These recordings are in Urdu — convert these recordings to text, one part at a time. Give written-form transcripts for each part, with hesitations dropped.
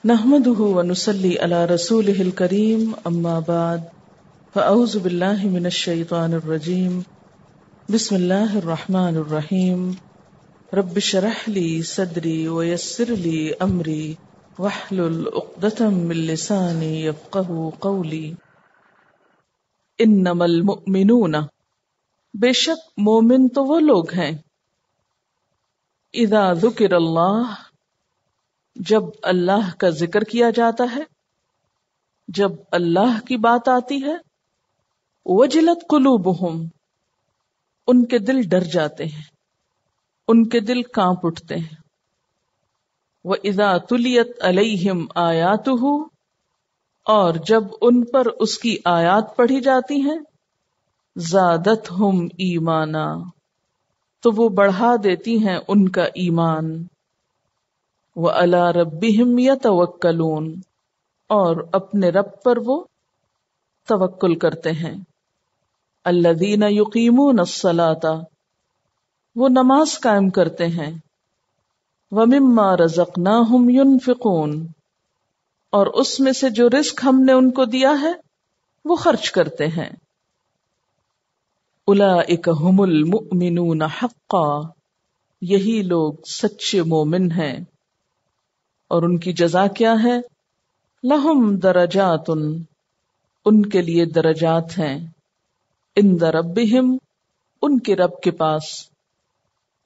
نحمده ونصلي على رسوله الكريم اما بعد فاعوذ بالله من الشيطان الرجيم بسم الله الرحمن الرحيم رب اشرح لي صدري ويسر لي امري واحلل عقدة من لساني يفقهوا قولي انما المؤمنون بے شک مومن تو وہ لوگ ہیں اذا ذکر اللہ جب اللہ کا ذکر کیا جاتا ہے، جب اللہ کی بات آتی ہے، وجلت قلوبہم ان کے دل ڈر جاتے ہیں، ان کے دل کانپ اٹھتے ہیں، وَإِذَا تُلِيَتْ عَلَيْهِمْ آیَاتُهُ اور جب ان پر اس کی آیات پڑھی جاتی ہیں، زادتہم ایمانا تو وہ بڑھا دیتی ہیں ان کا ایمان، وَعَلَىٰ رَبِّهِمْ يَتَوَكَّلُونَ اور اپنے رب پر وہ توکل کرتے ہیں، الَّذِينَ يُقِيمُونَ الصَّلَاةَ وہ نماز قائم کرتے ہیں، وَمِمَّا رَزَقْنَاهُمْ يُنْفِقُونَ اور اس میں سے جو رزق ہم نے ان کو دیا ہے وہ خرچ کرتے ہیں، أُولَئِكَ هُمُ الْمُؤْمِنُونَ حَقًّا یہی لوگ سچے مومن ہیں، اور ان کی جزا کیا ہے؟ لہم درجات ان کے لیے درجات ہیں، عند ربہم ان کے رب کے پاس،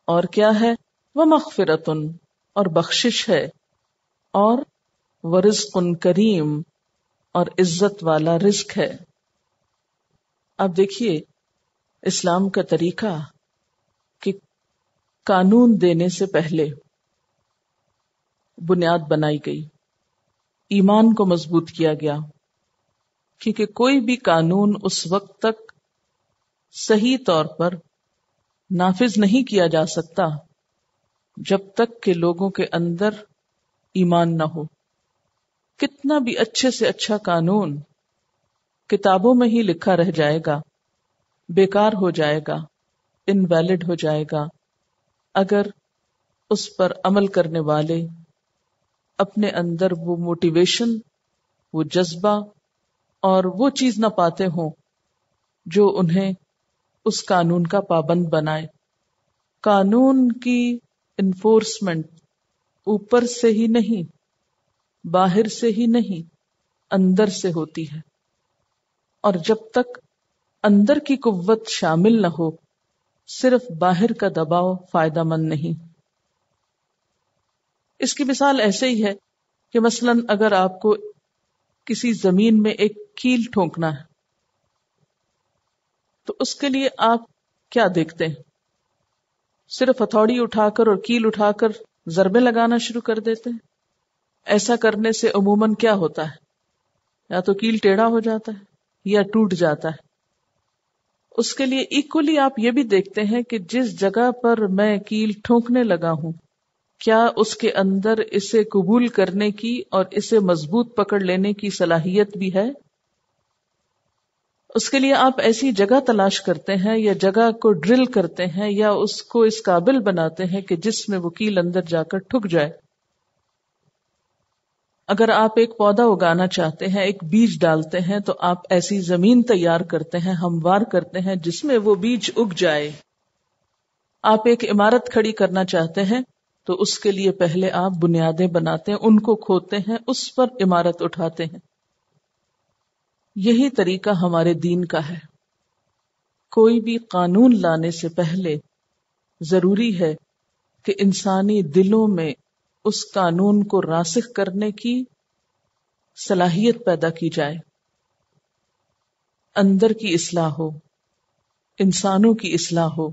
اور کیا ہے؟ ومغفرۃ اور بخشش ہے، اور ورزق کریم اور عزت والا رزق ہے۔ اب دیکھیے اسلام کا طریقہ کہ قانون دینے سے پہلے بنیاد بنائی گئی، ایمان کو مضبوط کیا گیا، کیونکہ کوئی بھی قانون اس وقت تک صحیح طور پر نافذ نہیں کیا جا سکتا جب تک کہ لوگوں کے اندر ایمان نہ ہو۔ کتنا بھی اچھے سے اچھا قانون کتابوں میں ہی لکھا رہ جائے گا، بیکار ہو جائے گا، انویلڈ ہو جائے گا، اگر اس پر عمل کرنے والے اپنے اندر وہ موٹیویشن، وہ جذبہ اور وہ چیز نہ پاتے ہوں جو انہیں اس قانون کا پابند بنائے۔ قانون کی انفورسمنٹ اوپر سے ہی نہیں، باہر سے ہی نہیں، اندر سے ہوتی ہے، اور جب تک اندر کی قوت شامل نہ ہو صرف باہر کا دباؤ فائدہ مند نہیں۔ اس کی مثال ایسے ہی ہے کہ مثلا اگر آپ کو کسی زمین میں ایک کیل ٹھونکنا ہے تو اس کے لیے آپ کیا دیکھتے ہیں؟ صرف ہتھوڑی اٹھا کر اور کیل اٹھا کر ضربیں لگانا شروع کر دیتے ہیں؟ ایسا کرنے سے عموماً کیا ہوتا ہے؟ یا تو کیل ٹیڑھا ہو جاتا ہے یا ٹوٹ جاتا ہے۔ اس کے لیے ایکولی آپ یہ بھی دیکھتے ہیں کہ جس جگہ پر میں کیل ٹھونکنے لگا ہوں کیا اس کے اندر اسے قبول کرنے کی اور اسے مضبوط پکڑ لینے کی صلاحیت بھی ہے؟ اس کے لیے آپ ایسی جگہ تلاش کرتے ہیں یا جگہ کو ڈرل کرتے ہیں یا اس کو اس قابل بناتے ہیں کہ جس میں وہ کیل اندر جا کر ٹھک جائے۔ اگر آپ ایک پودا اگانا چاہتے ہیں، ایک بیج ڈالتے ہیں، تو آپ ایسی زمین تیار کرتے ہیں، ہموار کرتے ہیں جس میں وہ بیج اگ جائے۔ آپ ایک عمارت کھڑی کرنا چاہتے ہیں تو اس کے لیے پہلے آپ بنیادیں بناتے ہیں، ان کو کھودتے ہیں، اس پر عمارت اٹھاتے ہیں۔ یہی طریقہ ہمارے دین کا ہے۔ کوئی بھی قانون لانے سے پہلے ضروری ہے کہ انسانی دلوں میں اس قانون کو راسخ کرنے کی صلاحیت پیدا کی جائے، اندر کی اصلاح ہو، انسانوں کی اصلاح ہو۔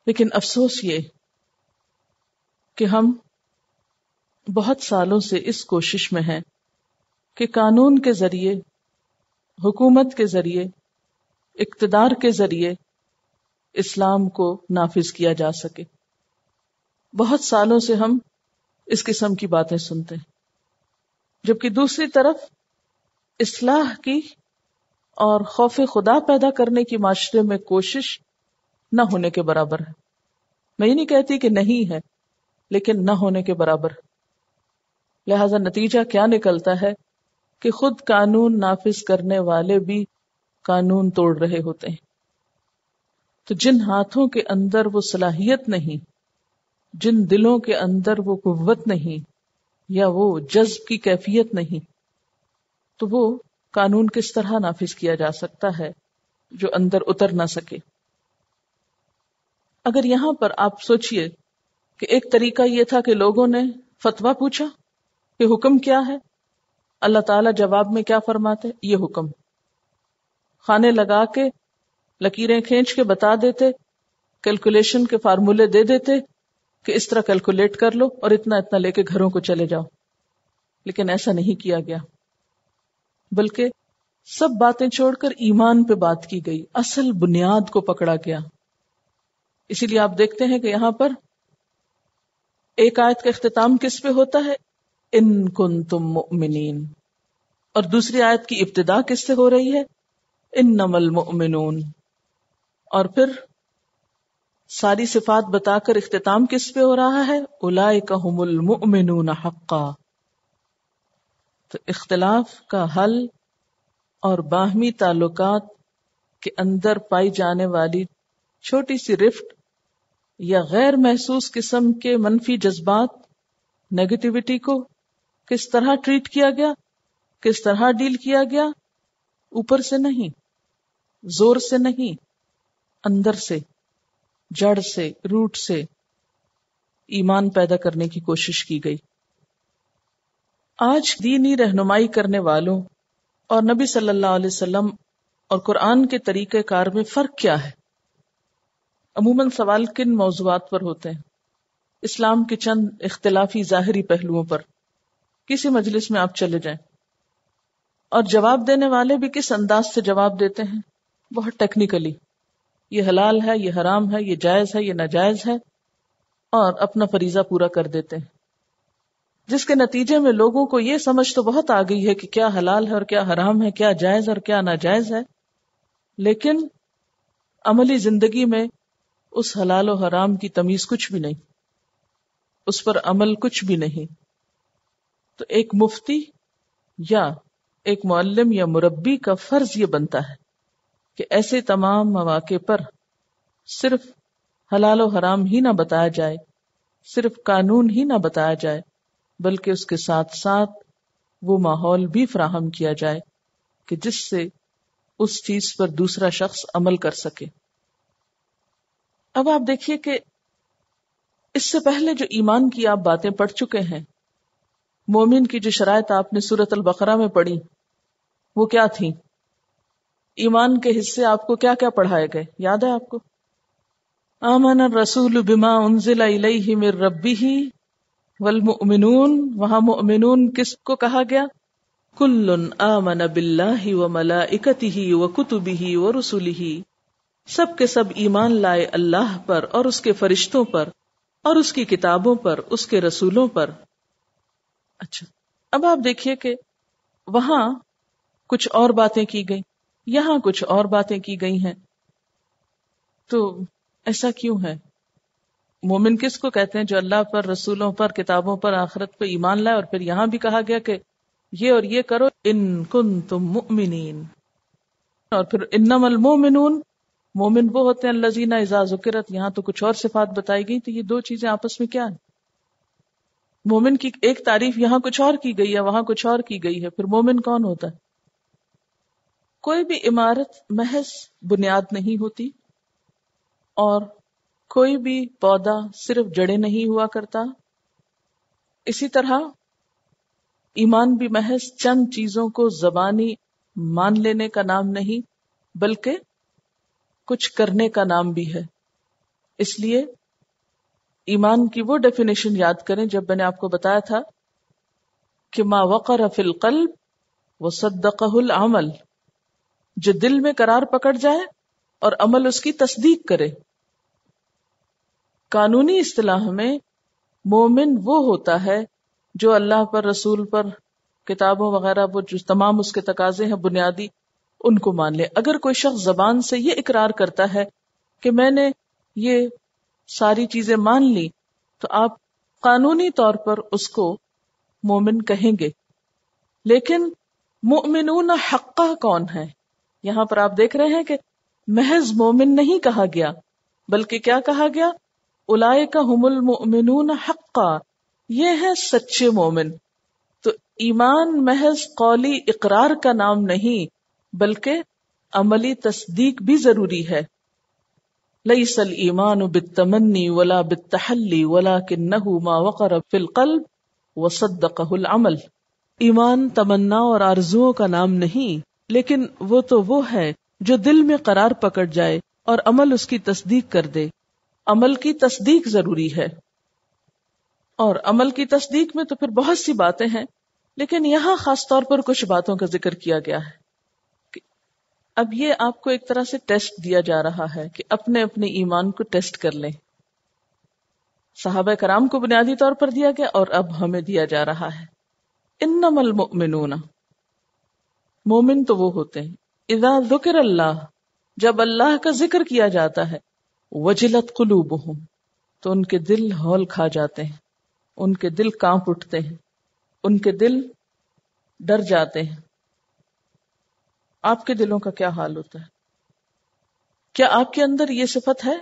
لیکن افسوس یہ کہ ہم بہت سالوں سے اس کوشش میں ہیں کہ قانون کے ذریعے، حکومت کے ذریعے، اقتدار کے ذریعے اسلام کو نافذ کیا جا سکے۔ بہت سالوں سے ہم اس قسم کی باتیں سنتے ہیں، جبکہ دوسری طرف اصلاح کی اور خوف خدا پیدا کرنے کی معاشرے میں کوشش نہ ہونے کے برابر ہے۔ میں یہ نہیں کہتی کہ نہیں ہے، لیکن نہ ہونے کے برابر ہے۔ لہذا نتیجہ کیا نکلتا ہے کہ خود قانون نافذ کرنے والے بھی قانون توڑ رہے ہوتے ہیں. تو جن ہاتھوں کے اندر وہ صلاحیت نہیں، جن دلوں کے اندر وہ قوت نہیں یا وہ جذب کی کیفیت نہیں، تو وہ قانون کس طرح نافذ کیا جا سکتا ہے جو اندر اتر نہ سکے. اگر یہاں پر آپ سوچئے کہ ایک طریقہ یہ تھا کہ لوگوں نے فتویٰ پوچھا کہ حکم کیا ہے، اللہ تعالیٰ جواب میں کیا فرماتے، یہ حکم، خانے لگا کے لکیریں کھینچ کے بتا دیتے، کیلکولیشن کے فارمولے دے دیتے کہ اس طرح کیلکولیٹ کر لو اور اتنا اتنا لے کے گھروں کو چلے جاؤ. لیکن ایسا نہیں کیا گیا، بلکہ سب باتیں چھوڑ کر ایمان پہ بات کی گئی، اصل بنیاد کو پکڑا گیا. اسی لیے آپ دیکھتے ہیں کہ یہاں پر ایک آیت کا اختتام کس پہ ہوتا ہے، ان کنتم مؤمنین، اور دوسری آیت کی ابتدا کس سے ہو رہی ہے، انما المؤمنون، اور پھر ساری صفات بتا کر اختتام کس پہ ہو رہا ہے، اولئک هم المؤمنون حقا. تو اختلاف کا حل اور باہمی تعلقات کے اندر پائی جانے والی چھوٹی سی رفٹ یا غیر محسوس قسم کے منفی جذبات، نیگیٹیوٹی کو کس طرح ٹریٹ کیا گیا، کس طرح ڈیل کیا گیا، اوپر سے نہیں، زور سے نہیں، اندر سے، جڑ سے، روٹ سے ایمان پیدا کرنے کی کوشش کی گئی. آج دینی رہنمائی کرنے والوں اور نبی صلی اللہ علیہ وسلم اور قرآن کے طریقہ کار میں فرق کیا ہے؟ عموماً سوال کن موضوعات پر ہوتے ہیں؟ اسلام کے چند اختلافی ظاہری پہلوؤں پر. کسی مجلس میں آپ چلے جائیں اور جواب دینے والے بھی کس انداز سے جواب دیتے ہیں، بہت ٹیکنیکلی، یہ حلال ہے، یہ حرام ہے، یہ جائز ہے، یہ ناجائز ہے، اور اپنا فریضہ پورا کر دیتے ہیں، جس کے نتیجے میں لوگوں کو یہ سمجھ تو بہت آ گئی ہے کہ کیا حلال ہے اور کیا حرام ہے، کیا جائز اور کیا ناجائز ہے، لیکن عملی زندگی میں اس حلال و حرام کی تمیز کچھ بھی نہیں، اس پر عمل کچھ بھی نہیں. تو ایک مفتی یا ایک معلم یا مربی کا فرض یہ بنتا ہے کہ ایسے تمام مواقع پر صرف حلال و حرام ہی نہ بتایا جائے، صرف قانون ہی نہ بتایا جائے، بلکہ اس کے ساتھ ساتھ وہ ماحول بھی فراہم کیا جائے کہ جس سے اس چیز پر دوسرا شخص عمل کر سکے. اب آپ دیکھیے کہ اس سے پہلے جو ایمان کی آپ باتیں پڑھ چکے ہیں، مومن کی جو شرائط آپ نے سورۃ البقرہ میں پڑھی، وہ کیا تھیں؟ ایمان کے حصے آپ کو کیا کیا پڑھائے گئے، یاد ہے آپ کو؟ آمن الرسول بما انزل الیہ من ربہ والمؤمنون، وہاں مؤمنون کس کو کہا گیا؟ کل آمن باللہ وملائکتہ وکتبہ ورسلہ، سب کے سب ایمان لائے اللہ پر اور اس کے فرشتوں پر اور اس کی کتابوں پر، اس کے رسولوں پر. اچھا، اب آپ دیکھیے کہ وہاں کچھ اور باتیں کی گئیں، یہاں کچھ اور باتیں کی گئی ہیں. تو ایسا کیوں ہے؟ مومن کس کو کہتے ہیں؟ جو اللہ پر، رسولوں پر، کتابوں پر، آخرت پہ ایمان لائے. اور پھر یہاں بھی کہا گیا کہ یہ اور یہ کرو، ان کنتم مؤمنین. اور پھر انما المؤمنون، مومن وہ ہوتے ہیں الذین اذا ذکرت، یہاں تو کچھ اور صفات بتائی گئی. تو یہ دو چیزیں آپس میں کیا ہیں؟ مومن کی ایک تعریف یہاں کچھ اور کی گئی ہے، وہاں کچھ اور کی گئی ہے. پھر مومن کون ہوتا ہے؟ کوئی بھی عمارت محض بنیاد نہیں ہوتی، اور کوئی بھی پودا صرف جڑیں نہیں ہوا کرتا. اسی طرح ایمان بھی محض چند چیزوں کو زبانی مان لینے کا نام نہیں، بلکہ کچھ کرنے کا نام بھی ہے. اس لیے ایمان کی وہ ڈیفینیشن یاد کریں جب میں نے آپ کو بتایا تھا کہ ما وقر فی القلب وصدقہ العمل، جو دل میں قرار پکڑ جائے اور عمل اس کی تصدیق کرے. قانونی اصطلاح میں مومن وہ ہوتا ہے جو اللہ پر، رسول پر، کتابوں وغیرہ، وہ جو تمام اس کے تقاضے ہیں بنیادی، ان کو مان لے. اگر کوئی شخص زبان سے یہ اقرار کرتا ہے کہ میں نے یہ ساری چیزیں مان لی، تو آپ قانونی طور پر اس کو مومن کہیں گے. لیکن مؤمنون حقہ کون ہے؟ یہاں پر آپ دیکھ رہے ہیں کہ محض مومن نہیں کہا گیا، بلکہ کیا کہا گیا؟ اولئک هم المؤمنون حقا، یہ ہے سچے مومن. تو ایمان محض قولی اقرار کا نام نہیں بلکہ عملی تصدیق بھی ضروری ہے. لیس الایمان بالتمنی ولا بالتحلی ولکنہ ما وقر فی القلب وصدقہ العمل. ایمان تمنا اور آرزوؤں کا نام نہیں، لیکن وہ تو وہ ہے جو دل میں قرار پکڑ جائے اور عمل اس کی تصدیق کر دے. عمل کی تصدیق ضروری ہے، اور عمل کی تصدیق میں تو پھر بہت سی باتیں ہیں، لیکن یہاں خاص طور پر کچھ باتوں کا ذکر کیا گیا ہے. اب یہ آپ کو ایک طرح سے ٹیسٹ دیا جا رہا ہے کہ اپنے اپنے ایمان کو ٹیسٹ کر لیں. صحابہ کرام کو بنیادی طور پر دیا گیا اور اب ہمیں دیا جا رہا ہے. انما المؤمنون، مومن تو وہ ہوتے ہیں اذا ذکر اللہ، جب اللہ کا ذکر کیا جاتا ہے، وجلت قلوبہم، تو ان کے دل ہول کھا جاتے ہیں، ان کے دل کانپ اٹھتے ہیں، ان کے دل ڈر جاتے ہیں. آپ کے دلوں کا کیا حال ہوتا ہے؟ کیا آپ کے اندر یہ صفت ہے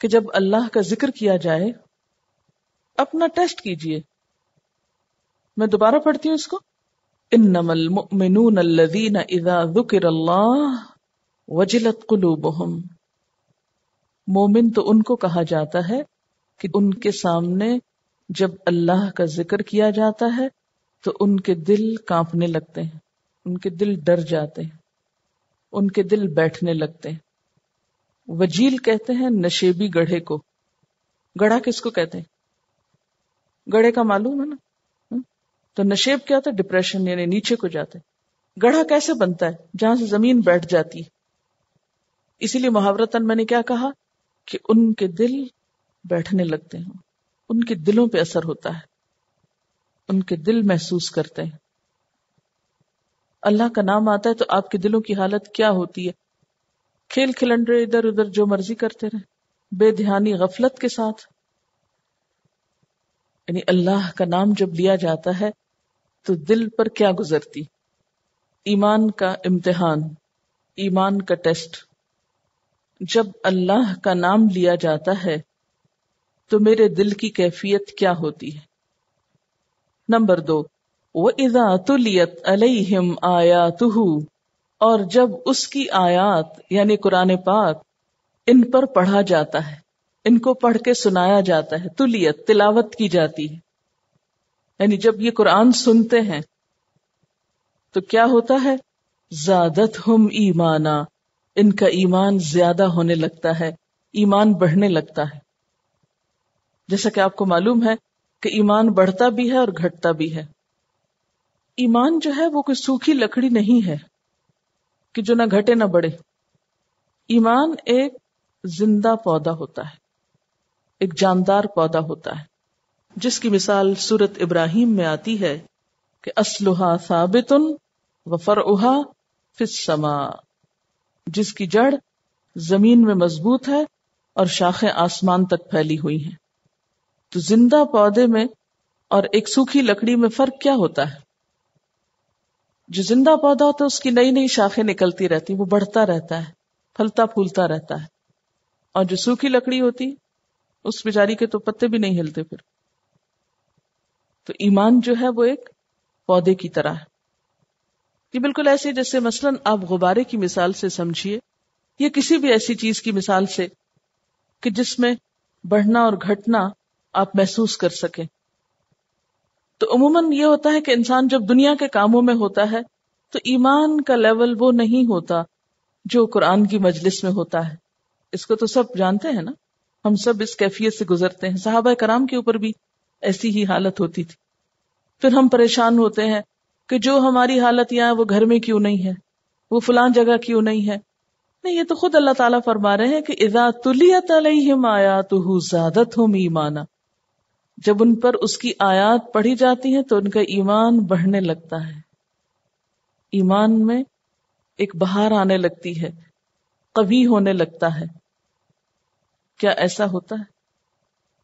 کہ جب اللہ کا ذکر کیا جائے، اپنا ٹیسٹ کیجئے. میں دوبارہ پڑھتی ہوں اس کو. انما المؤمنون الذین اذا ذکر اللہ وجلت قلوبہم. مومن تو ان کو کہا جاتا ہے کہ ان کے سامنے جب اللہ کا ذکر کیا جاتا ہے تو ان کے دل کانپنے لگتے ہیں، ان کے دل ڈر جاتے ہیں، ان کے دل بیٹھنے لگتے ہیں. وجیل کہتے ہیں نشیبی گڑھے کو. گڑھا کس کو کہتے ہیں؟ گڑھے کا معلوم ہے نا. تو نشیب کیا ہوتا ہے؟ ڈپریشن، یعنی نیچے کو جاتے. گڑھا کیسے بنتا ہے؟ جہاں سے زمین بیٹھ جاتی. اسی لیے محاورتاً میں نے کیا کہا کہ ان کے دل بیٹھنے لگتے ہیں، ان کے دلوں پہ اثر ہوتا ہے، ان کے دل محسوس کرتے ہیں. اللہ کا نام آتا ہے تو آپ کے دلوں کی حالت کیا ہوتی ہے؟ کھیل کھلنڈرے ادھر ادھر جو مرضی کرتے رہے، بے دھیانی غفلت کے ساتھ. یعنی اللہ کا نام جب لیا جاتا ہے تو دل پر کیا گزرتی؟ ایمان کا امتحان، ایمان کا ٹیسٹ. جب اللہ کا نام لیا جاتا ہے تو میرے دل کی کیفیت کیا ہوتی ہے؟ نمبر 2، وَإِذَا تُلِيَتْ عَلَيْهِمْ آيَاتُهُ، اور جب اس کی آیات یعنی قرآن پاک ان پر پڑھا جاتا ہے، ان کو پڑھ کے سنایا جاتا ہے. تلیت، تلاوت کی جاتی ہے، یعنی جب یہ قرآن سنتے ہیں تو کیا ہوتا ہے؟ زادتہم ایمانا، ان کا ایمان زیادہ ہونے لگتا ہے، ایمان بڑھنے لگتا ہے. جیسا کہ آپ کو معلوم ہے کہ ایمان بڑھتا بھی ہے اور گھٹتا بھی ہے. ایمان جو ہے وہ کوئی سوکھی لکڑی نہیں ہے کہ جو نہ گھٹے نہ بڑھے. ایمان ایک زندہ پودا ہوتا ہے، ایک جاندار پودا ہوتا ہے، جس کی مثال سورۃ ابراہیم میں آتی ہے کہ اصلھا ثابت وفرعھا فی السماء، جس کی جڑ زمین میں مضبوط ہے اور شاخیں آسمان تک پھیلی ہوئی ہیں. تو زندہ پودے میں اور ایک سوکھی لکڑی میں فرق کیا ہوتا ہے؟ جو زندہ پودا ہوتا ہے اس کی نئی نئی شاخیں نکلتی رہتی، وہ بڑھتا رہتا ہے، پھلتا پھولتا رہتا ہے. اور جو سوکھی لکڑی ہوتی اس بیچاری کے تو پتے بھی نہیں ہلتے پھر. تو ایمان جو ہے وہ ایک پودے کی طرح ہے. یہ بالکل ایسے جیسے مثلاً آپ غبارے کی مثال سے سمجھیے، یا کسی بھی ایسی چیز کی مثال سے کہ جس میں بڑھنا اور گھٹنا آپ محسوس کر سکیں. تو عموماً یہ ہوتا ہے کہ انسان جب دنیا کے کاموں میں ہوتا ہے تو ایمان کا لیول وہ نہیں ہوتا جو قرآن کی مجلس میں ہوتا ہے. اس کو تو سب جانتے ہیں نا، ہم سب اس کیفیت سے گزرتے ہیں. صحابہ کرام کے اوپر بھی ایسی ہی حالت ہوتی تھی. پھر ہم پریشان ہوتے ہیں کہ جو ہماری حالت یہاں وہ گھر میں کیوں نہیں ہے، وہ فلان جگہ کیوں نہیں ہے. نہیں، یہ تو خود اللہ تعالیٰ فرما رہے ہیں کہ اذا تلیت علیہم آیاتہ زادتہم ایمانا، جب ان پر اس کی آیات پڑھی جاتی ہیں تو ان کا ایمان بڑھنے لگتا ہے، ایمان میں ایک بہار آنے لگتی ہے، قوی ہونے لگتا ہے. کیا ایسا ہوتا ہے؟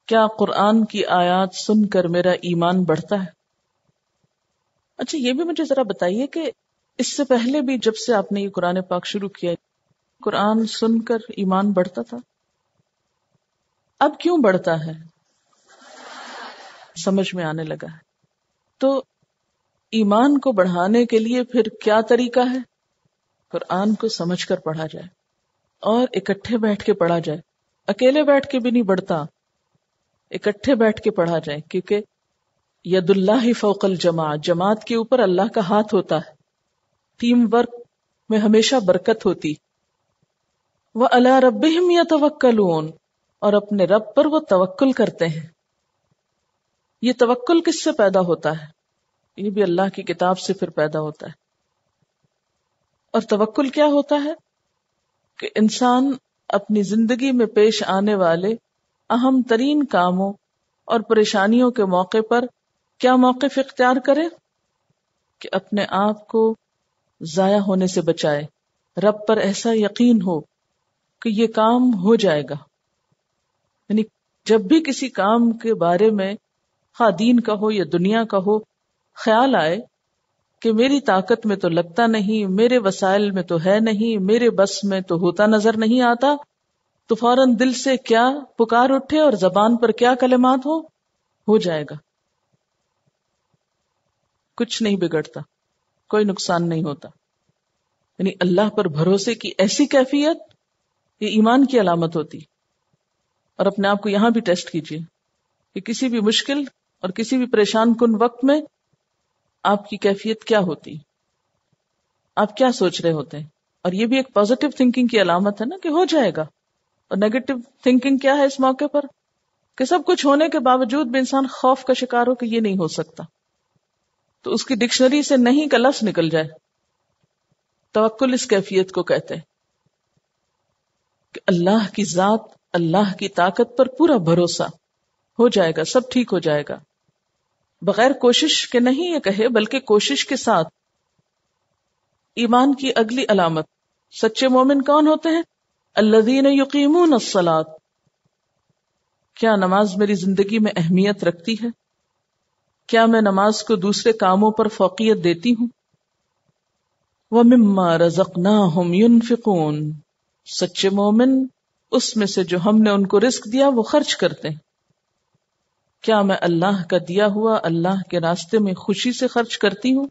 کیا قرآن کی آیات سن کر میرا ایمان بڑھتا ہے؟ اچھا یہ بھی مجھے ذرا بتائیے کہ اس سے پہلے بھی جب سے آپ نے یہ قرآن پاک شروع کیا، قرآن سن کر ایمان بڑھتا تھا، اب کیوں بڑھتا ہے؟ سمجھ میں آنے لگا ہے. تو ایمان کو بڑھانے کے لیے پھر کیا طریقہ ہے؟ قرآن کو سمجھ کر پڑھا جائے اور اکٹھے بیٹھ کے پڑھا جائے. اکیلے بیٹھ کے بھی نہیں بڑھتا، اکٹھے بیٹھ کے پڑھا جائے، کیونکہ ید اللہ فوق الجماع، جماعت کے اوپر اللہ کا ہاتھ ہوتا ہے. ٹیم ورک میں ہمیشہ برکت ہوتی. وَعَلَىٰ رَبِّهِمْ يَتَوَكَّلُونَ، اور اپنے رب پر وہ توکل کرتے ہیں. یہ توکل کس سے پیدا ہوتا ہے؟ یہ بھی اللہ کی کتاب سے پھر پیدا ہوتا ہے. اور توکل کیا ہوتا ہے؟ کہ انسان اپنی زندگی میں پیش آنے والے اہم ترین کاموں اور پریشانیوں کے موقع پر کیا موقف اختیار کرے کہ اپنے آپ کو ضائع ہونے سے بچائے. رب پر ایسا یقین ہو کہ یہ کام ہو جائے گا. یعنی جب بھی کسی کام کے بارے میں خواہ دین کا ہو یا دنیا کا ہو خیال آئے کہ میری طاقت میں تو لگتا نہیں، میرے وسائل میں تو ہے نہیں، میرے بس میں تو ہوتا نظر نہیں آتا، تو فوراً دل سے کیا پکار اٹھے اور زبان پر کیا کلمات ہو جائے گا. کچھ نہیں بگڑتا، کوئی نقصان نہیں ہوتا. یعنی اللہ پر بھروسے کی ایسی کیفیت یہ ایمان کی علامت ہوتی. اور اپنے آپ کو یہاں بھی ٹیسٹ کیجئے کہ کسی بھی مشکل اور کسی بھی پریشان کن وقت میں آپ کی کیفیت کیا ہوتی، آپ کیا سوچ رہے ہوتے ہیں. اور یہ بھی ایک پازیٹیو تھنکنگ کی علامت ہے نا کہ ہو جائے گا. اور نیگیٹو تھنکنگ کیا ہے اس موقع پر؟ کہ سب کچھ ہونے کے باوجود بھی انسان خوف کا شکار ہو کہ یہ نہیں ہو سکتا، تو اس کی ڈکشنری سے نہیں کا لفظ نکل جائے. توکل اس کیفیت کو کہتے ہیں کہ اللہ کی ذات، اللہ کی طاقت پر پورا بھروسہ. ہو جائے گا، سب ٹھیک ہو جائے گا، بغیر کوشش کے نہیں یہ کہے بلکہ کوشش کے ساتھ. ایمان کی اگلی علامت، سچے مومن کون ہوتے ہیں؟ الذین یقیمون الصلاۃ. کیا نماز میری زندگی میں اہمیت رکھتی ہے؟ کیا میں نماز کو دوسرے کاموں پر فوقیت دیتی ہوں؟ وَمِمَّا رَزَقْنَاهُمْ يُنْفِقُونَ. سچے مومن اس میں سے جو ہم نے ان کو رزق دیا وہ خرچ کرتے ہیں. کیا میں اللہ کا دیا ہوا اللہ کے راستے میں خوشی سے خرچ کرتی ہوں؟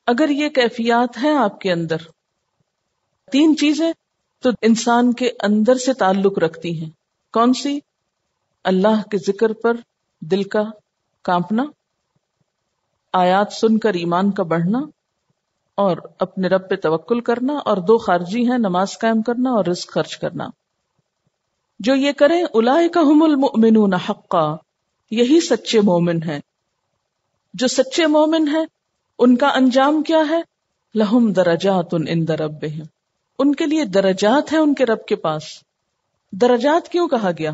اگر یہ کیفیات ہیں آپ کے اندر، تین چیزیں تو انسان کے اندر سے تعلق رکھتی ہیں. کون سی؟ اللہ کے ذکر پر دل کا کانپنا، آیات سن کر ایمان کا بڑھنا، اور اپنے رب پہ توکل کرنا، اور دو خارجی ہیں، نماز قائم کرنا اور رزق خرچ کرنا. جو یہ کریں اولئک ھم المؤمنون حقا، یہی سچے مومن ہیں. جو سچے مومن ہیں ان کا انجام کیا ہے؟ لہم درجات عند ربہم، ان کے لیے درجات ہیں ان کے رب کے پاس. درجات کیوں کہا گیا؟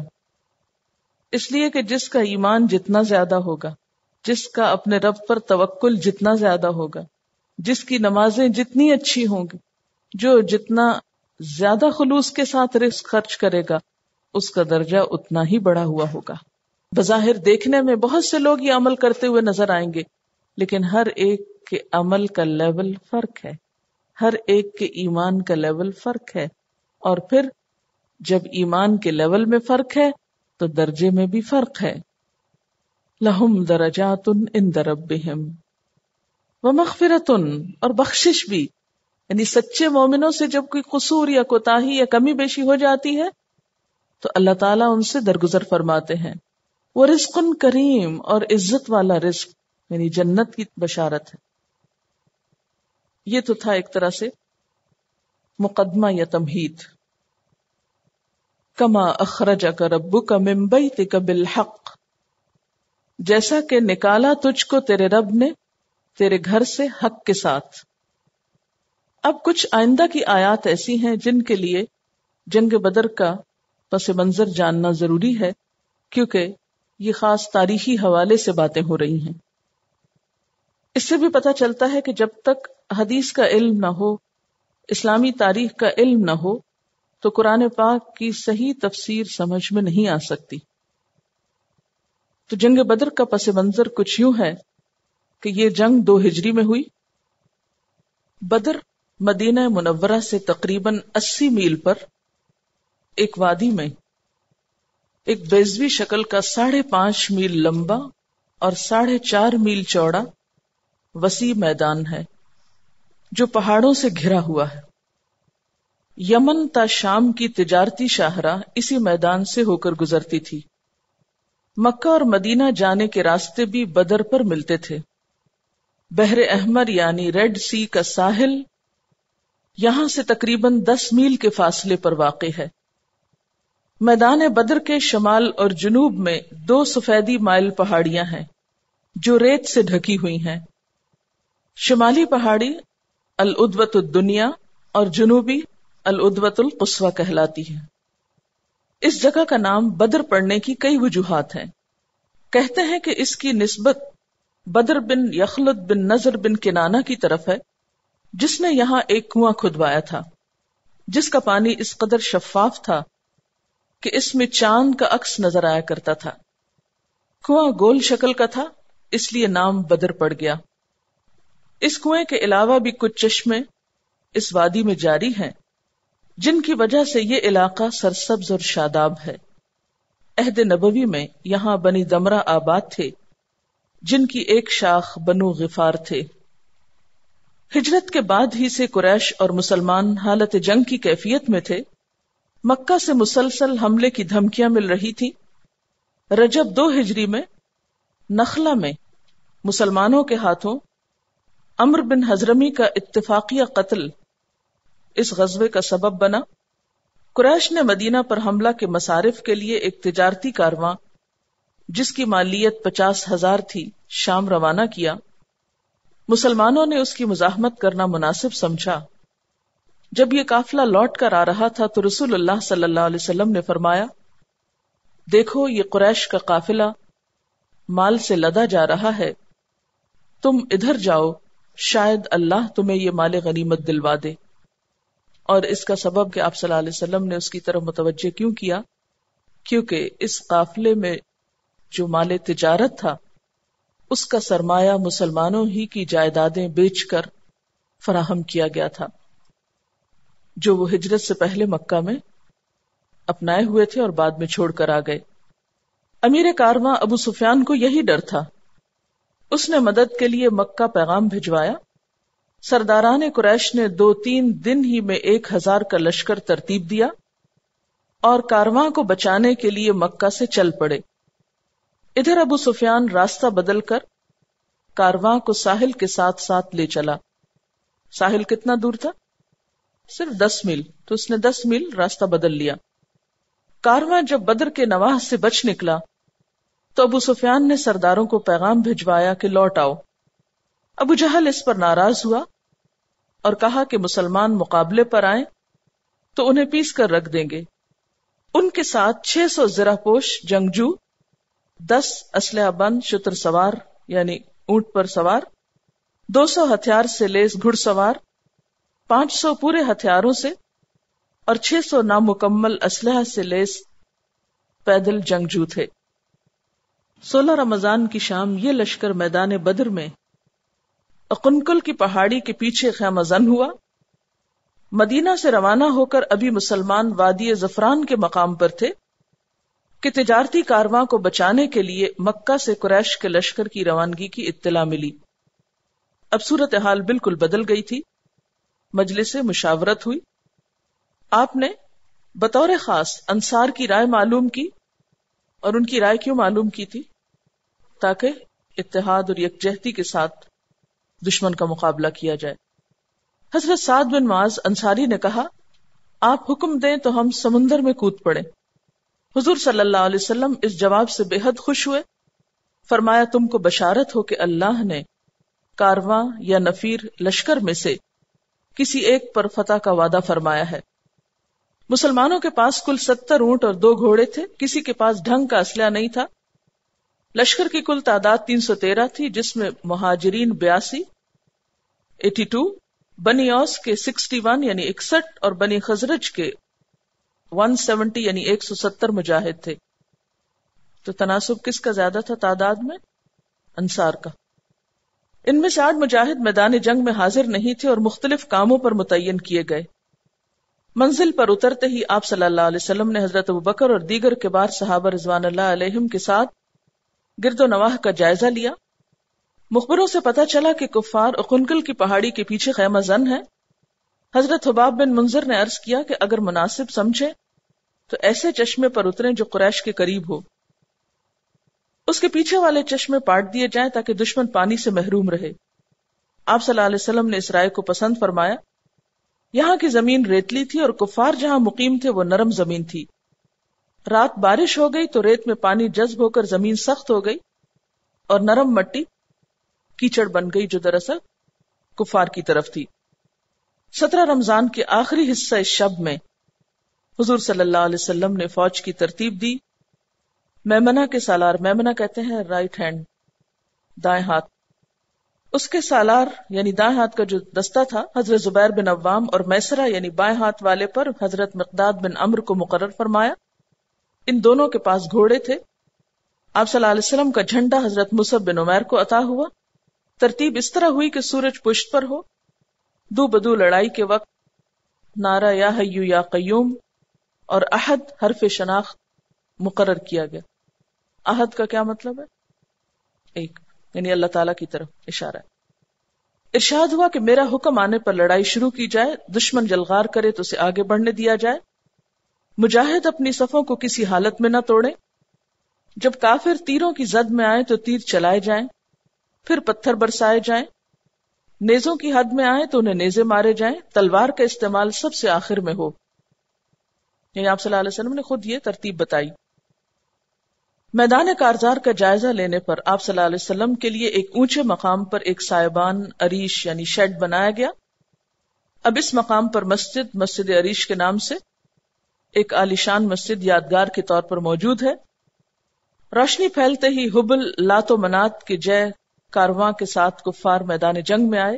اس لیے کہ جس کا ایمان جتنا زیادہ ہوگا، جس کا اپنے رب پر توکل جتنا زیادہ ہوگا، جس کی نمازیں جتنی اچھی ہوں گی، جو جتنا زیادہ خلوص کے ساتھ رزق خرچ کرے گا، اس کا درجہ اتنا ہی بڑا ہوا ہوگا. بظاہر دیکھنے میں بہت سے لوگ یہ عمل کرتے ہوئے نظر آئیں گے، لیکن ہر ایک کے عمل کا لیول فرق ہے، ہر ایک کے ایمان کا لیول فرق ہے. اور پھر جب ایمان کے لیول میں فرق ہے تو درجے میں بھی فرق ہے. لہم درجات عند ربہم ومغفرۃ، اور بخشش بھی. یعنی سچے مومنوں سے جب کوئی قصور یا کوتاہی یا کمی بیشی ہو جاتی ہے تو اللہ تعالیٰ ان سے درگزر فرماتے ہیں. ورزق کریم، اور عزت والا رزق، یعنی جنت کی بشارت ہے. یہ تو تھا ایک طرح سے مقدمہ یا تمہید. کما اخرجک ربک من بیتک بالحق، جیسا کہ نکالا تجھ کو تیرے رب نے تیرے گھر سے حق کے ساتھ. اب کچھ آئندہ کی آیات ایسی ہیں جن کے لیے جنگ بدر کا پس منظر جاننا ضروری ہے، کیونکہ یہ خاص تاریخی حوالے سے باتیں ہو رہی ہیں. اس سے بھی پتہ چلتا ہے کہ جب تک حدیث کا علم نہ ہو، اسلامی تاریخ کا علم نہ ہو، تو قرآن پاک کی صحیح تفسیر سمجھ میں نہیں آ سکتی. تو جنگ بدر کا پس منظر کچھ یوں ہے کہ یہ جنگ 2 ہجری میں ہوئی. بدر مدینہ منورہ سے تقریباً 80 میل پر ایک وادی میں ایک بیضوی شکل کا 5.5 میل لمبا اور 4.5 میل چوڑا وسیع میدان ہے جو پہاڑوں سے گھرا ہوا ہے. یمن تا شام کی تجارتی شاہراہ اسی میدان سے ہو کر گزرتی تھی. مکہ اور مدینہ جانے کے راستے بھی بدر پر ملتے تھے. بحر احمر یعنی ریڈ سی کا ساحل یہاں سے تقریباً 10 میل کے فاصلے پر واقع ہے. میدان بدر کے شمال اور جنوب میں 2 سفیدی مائل پہاڑیاں ہیں جو ریت سے ڈھکی ہوئی ہیں. شمالی پہاڑی العدوۃ الدنیا اور جنوبی العدوۃ القصویٰ کہلاتی ہے. اس جگہ کا نام بدر پڑنے کی کئی وجوہات ہیں. کہتے ہیں کہ اس کی نسبت بدر بن یخلد بن نضر بن کنانہ کی طرف ہے جس نے یہاں ایک کنواں کھدوایا تھا جس کا پانی اس قدر شفاف تھا کہ اس میں چاند کا عکس نظر آیا کرتا تھا. کنواں گول شکل کا تھا اس لیے نام بدر پڑ گیا. اس کنویں کے علاوہ بھی کچھ چشمے اس وادی میں جاری ہیں جن کی وجہ سے یہ علاقہ سرسبز اور شاداب ہے. عہد نبوی میں یہاں بنی دمرہ آباد تھے جن کی ایک شاخ بنو غفار تھے. ہجرت کے بعد ہی سے قریش اور مسلمان حالت جنگ کی کیفیت میں تھے. مکہ سے مسلسل حملے کی دھمکیاں مل رہی تھی. رجب 2 ہجری میں نخلا میں مسلمانوں کے ہاتھوں عمرو بن حضرمی کا اتفاقیہ قتل اس غزوے کا سبب بنا. قریش نے مدینہ پر حملہ کے مصارف کے لیے ایک تجارتی کارواں جس کی مالیت 50,000 تھی شام روانہ کیا. مسلمانوں نے اس کی مزاحمت کرنا مناسب سمجھا. جب یہ قافلہ لوٹ کر آ رہا تھا تو رسول اللہ صلی اللہ علیہ وسلم نے فرمایا، دیکھو یہ قریش کا قافلہ مال سے لدا جا رہا ہے، تم ادھر جاؤ، شاید اللہ تمہیں یہ مال غنیمت دلوا دے. اور اس کا سبب کہ آپ صلی اللہ علیہ وسلم نے اس کی طرف متوجہ کیوں کیا؟ کیونکہ اس قافلے میں جو مال تجارت تھا اس کا سرمایہ مسلمانوں ہی کی جائیدادیں بیچ کر فراہم کیا گیا تھا جو وہ ہجرت سے پہلے مکہ میں اپنائے ہوئے تھے اور بعد میں چھوڑ کر آ گئے. امیر کارواں ابو سفیان کو یہی ڈر تھا. اس نے مدد کے لیے مکہ پیغام بھجوایا. سرداران قریش نے 2-3 دن ہی میں 1000 کا لشکر ترتیب دیا اور کارواں کو بچانے کے لیے مکہ سے چل پڑے. ادھر ابو سفیان راستہ بدل کر کارواں کو ساحل کے ساتھ ساتھ لے چلا. ساحل کتنا دور تھا؟ صرف 10 میل. تو اس نے 10 میل راستہ بدل لیا. کارواں جب بدر کے نواح سے بچ نکلا تو ابو سفیان نے سرداروں کو پیغام بھجوایا کہ لوٹ آؤ. ابو جہل اس پر ناراض ہوا اور کہا کہ مسلمان مقابلے پر آئیں تو انہیں پیس کر رکھ دیں گے. ان کے ساتھ 600 زرہ پوش جنگجو، 10 اسلحہ بند شتر سوار یعنی اونٹ پر سوار، 200 ہتھیار سے لیس گھڑ سوار، 500 پورے ہتھیاروں سے اور 600 نامکمل اسلحہ سے لیس پیدل جنگجو تھے. 16 رمضان کی شام یہ لشکر میدان بدر میں اقنقل کی پہاڑی کے پیچھے خیمہ زن ہوا. مدینہ سے روانہ ہو کر ابھی مسلمان وادی زفران کے مقام پر تھے کہ تجارتی کارواں کو بچانے کے لیے مکہ سے قریش کے لشکر کی روانگی کی اطلاع ملی. اب صورتحال بالکل بدل گئی تھی. مجلس مشاورت ہوئی. آپ نے بطور خاص انصار کی رائے معلوم کی. اور ان کی رائے کیوں معلوم کی تھی؟ تاکہ اتحاد اور یکجہتی کے ساتھ دشمن کا مقابلہ کیا جائے. حضرت سعد بن معاذ انصاری نے کہا، آپ حکم دیں تو ہم سمندر میں کود پڑیں. حضور صلی اللہ علیہ وسلم اس جواب سے بے حد خوش ہوئے. فرمایا، تم کو بشارت ہو کہ اللہ نے کارواں یا نفیر لشکر میں سے کسی ایک پر فتح کا وعدہ فرمایا ہے. مسلمانوں کے پاس کل 70 اونٹ اور 2 گھوڑے تھے. کسی کے پاس ڈھنگ کا اسلحہ نہیں تھا. لشکر کی کل تعداد 313 تھی جس میں مہاجرین 82 بنی اوس کے 61 یعنی 61 اور بنی خزرج کے 170 یعنی 170 مجاہد تھے. تو تناسب کس کا زیادہ تھا تعداد میں؟ انصار کا. ان میں سے 8 مجاہد میدان جنگ میں حاضر نہیں تھے اور مختلف کاموں پر متعین کیے گئے۔ منزل پر اترتے ہی آپ صلی اللہ علیہ وسلم نے حضرت ابوبکر اور دیگر کبار صحابہ رضوان اللہ علیہم کے ساتھ گرد و نواح کا جائزہ لیا۔ مخبروں سے پتہ چلا کہ کفار اقنقل کی پہاڑی کے پیچھے خیمہ زن ہے۔ حضرت حباب بن منذر نے عرض کیا کہ اگر مناسب سمجھے تو ایسے چشمے پر اتریں جو قریش کے قریب ہو، اس کے پیچھے والے چشمے پاٹ دیے جائیں تاکہ دشمن پانی سے محروم رہے۔ آپ صلی اللہ علیہ وسلم نے اس رائے کو پسند فرمایا۔ یہاں کی زمین ریتلی تھی اور کفار جہاں مقیم تھے وہ نرم زمین تھی۔ رات بارش ہو گئی تو ریت میں پانی جذب ہو کر زمین سخت ہو گئی اور نرم مٹی کیچڑ بن گئی جو دراصل کفار کی طرف تھی۔ 17 رمضان کے آخری حصہ اس شب میں حضور صلی اللہ علیہ وسلم نے فوج کی ترتیب دی۔ میمنہ کے سالار، میمنہ کہتے ہیں رائٹ ہینڈ، دائیں ہاتھ، اس کے سالار یعنی دائیں ہاتھ کا جو دستہ تھا حضرت زبیر بن عوام اور میسرہ یعنی بائیں ہاتھ والے پر حضرت مقداد بن عمرو کو مقرر فرمایا۔ ان دونوں کے پاس گھوڑے تھے۔ آپ صلی اللہ علیہ وسلم کا جھنڈا حضرت مصعب بن عمیر کو عطا ہوا۔ ترتیب اس طرح ہوئی کہ سورج پشت پر ہو، دو بدو لڑائی کے وقت نعرہ یا حیو یا قیوم اور احد حرف شناخت مقرر کیا گیا۔ احد کا کیا مطلب ہے؟ ایک، یعنی اللہ تعالیٰ کی طرف اشارہ ہے۔ ارشاد ہوا کہ میرا حکم آنے پر لڑائی شروع کی جائے، دشمن جلغار کرے تو اسے آگے بڑھنے دیا جائے، مجاہد اپنی صفوں کو کسی حالت میں نہ توڑے، جب کافر تیروں کی زد میں آئے تو تیر چلائے جائیں، پھر پتھر برسائے جائیں، نیزوں کی حد میں آئے تو انہیں نیزے مارے جائیں، تلوار کا استعمال سب سے آخر میں ہو۔ یعنی آپ صلی اللہ علیہ وسلم نے خود یہ ترتیب بتائی۔ میدان کارزار کا جائزہ لینے پر آپ صلی اللہ علیہ وسلم کے لیے ایک اونچے مقام پر ایک سائبان عریش یعنی شیڈ بنایا گیا۔ اب اس مقام پر مسجد عریش کے نام سے ایک عالیشان مسجد یادگار کے طور پر موجود ہے۔ روشنی پھیلتے ہی حبل، لات و منات کے جے کارواں کے ساتھ کفار میدان جنگ میں آئے،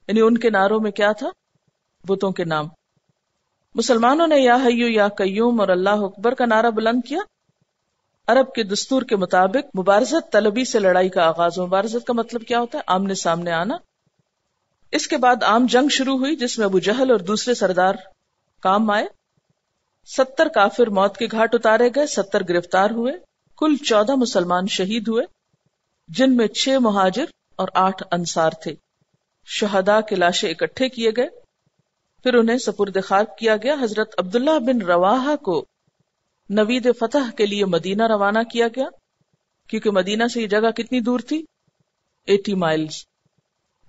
یعنی ان کے نعروں میں کیا تھا؟ بتوں کے نام۔ مسلمانوں نے یا حیو یا قیوم اور اللہ اکبر کا نعرہ بلند کیا۔ عرب کے دستور کے مطابق مبارزت طلبی سے لڑائی کا آغاز ہو۔ مبارزت کا مطلب کیا ہوتا ہے؟ آمنے سامنے آنا۔ اس کے بعد عام جنگ شروع ہوئی جس میں ابو جہل اور دوسرے سردار کام آئے۔ 70 کافر موت کے گھاٹ اتارے گئے، 70 گرفتار ہوئے، کل 14 مسلمان شہید ہوئے، جن میں 6 مہاجر اور 8 انصار تھے۔ شہداء کے لاشیں اکٹھے کیے گئے، پھر انہیں سپرد خاک کیا گیا۔ حضرت عبداللہ بن رواحہ کو نوید فتح کے لیے مدینہ روانہ کیا گیا، کیونکہ مدینہ سے یہ جگہ کتنی دور تھی؟ 80 مائلز۔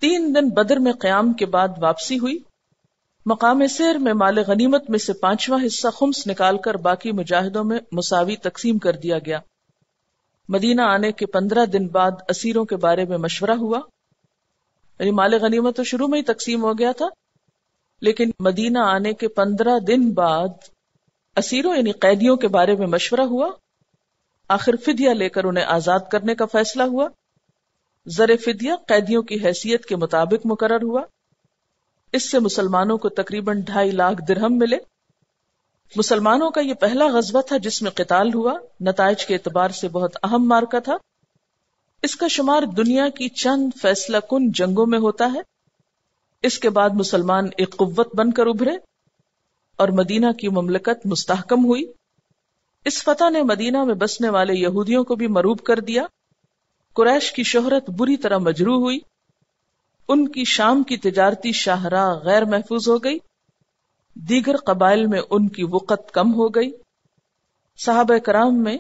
3 دن بدر میں قیام کے بعد واپسی ہوئی۔ مقام سیر میں مال غنیمت میں سے 5واں حصہ خمس نکال کر باقی مجاہدوں میں مساوی تقسیم کر دیا گیا۔ مدینہ آنے کے 15 دن بعد اسیروں کے بارے میں مشورہ ہوا، یعنی مال غنیمت تو شروع میں ہی تقسیم ہو گیا تھا، لیکن مدینہ آنے کے 15 دن بعد اسیروں یعنی قیدیوں کے بارے میں مشورہ ہوا۔ آخر فدیہ لے کر انہیں آزاد کرنے کا فیصلہ ہوا۔ زر فدیہ قیدیوں کی حیثیت کے مطابق مقرر ہوا۔ اس سے مسلمانوں کو تقریباً 2.5 لاکھ درہم ملے۔ مسلمانوں کا یہ پہلا غزوہ تھا جس میں قتال ہوا، نتائج کے اعتبار سے بہت اہم معرکہ تھا۔ اس کا شمار دنیا کی چند فیصلہ کن جنگوں میں ہوتا ہے۔ اس کے بعد مسلمان ایک قوت بن کر ابھرے اور مدینہ کی مملکت مستحکم ہوئی۔ اس فتح نے مدینہ میں بسنے والے یہودیوں کو بھی مروب کر دیا۔ قریش کی شہرت بری طرح مجروح ہوئی، ان کی شام کی تجارتی شاہراہ غیر محفوظ ہو گئی، دیگر قبائل میں ان کی وقت کم ہو گئی۔ صحابہ کرام میں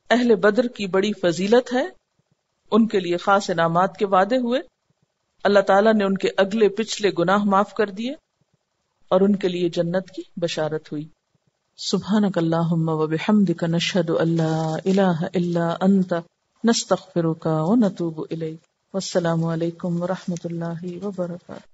اہل بدر کی بڑی فضیلت ہے، ان کے لیے خاص انعامات کے وعدے ہوئے، اللہ تعالیٰ نے ان کے اگلے پچھلے گناہ معاف کر دیے اور ان کے لیے جنت کی بشارت ہوئی۔ سبحانک اللہم و بحمدک نشہد ان لا الہ الا انت نستغفرک و نتوب الیک۔ والسلام علیکم ورحمۃ اللہ وبرکاتہ۔